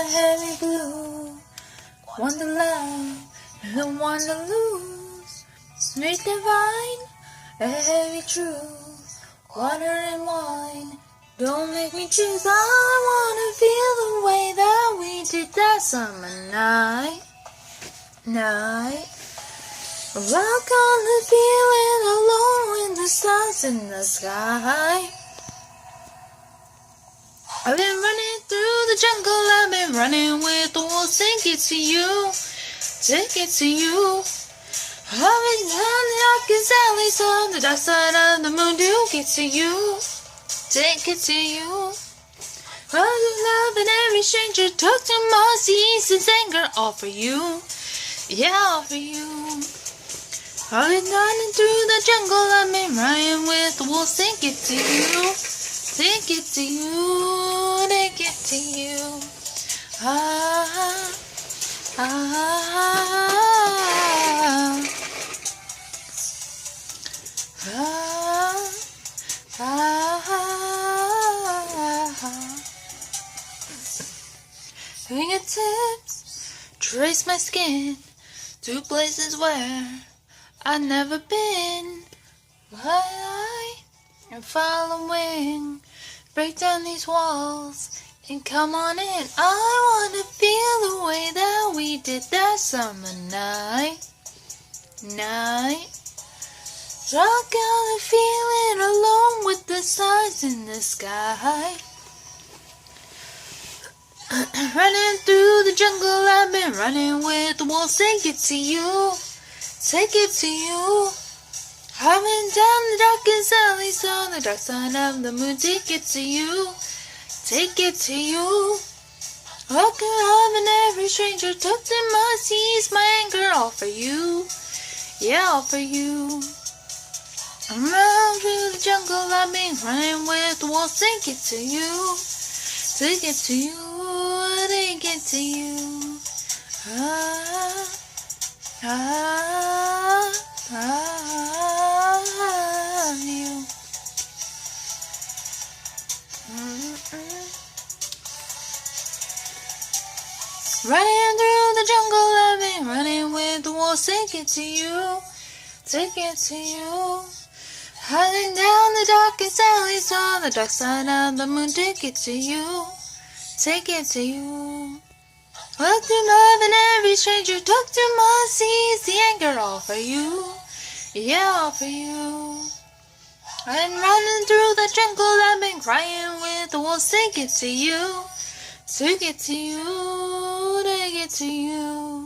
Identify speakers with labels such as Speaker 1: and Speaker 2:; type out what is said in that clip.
Speaker 1: heavy blue. Wonderland, don't wanna lose. Sweet divine, heavy true. Water and wine, don't make me choose. I wanna feel the way that we did that summer night. Rock on the feeling alone with the stars in the sky. I've been running through the jungle, I've been running with the wolves. Take it to you, take it to you. I've been down the darkest alleys on the dark side of the moon to get to you, take it to you. All of love and every stranger took to my seas and anger, all for you, yeah, all for you. I've been running through the jungle, I've been running with the wolves. Take it to you, take it to you, take it to you. Ah, ah, ah, ah. Fingertips trace my skin to places where I've never been. I am following, break down these walls and come on in. I wanna feel the way that we did that summer night. Rock on the feeling alone with the stars in the sky. Running through the jungle, I've been running with the wolves. Take it to you, take it to you. I've been down the darkest alleys on the dark side of the moon. Take it to you, take it to you. Walking love and every stranger took to my seas, my anger, all for you, yeah, all for you. Around through the jungle, I've been running with the wolves. Take it to you, take it to you, take it to you. Ah, ah, ah, you. Running through the jungle, I've been running with the wolves. Take it to you, take it to you. Hiding down the darkest alleys on the dark side of the moon. Take it to you, take it to you. Look to love and every stranger took to my seas. The anger, all for you, yeah, all for you. I'm running through the jungle, I've been crying with the wolves. Take it to you, take it to you, take it to you.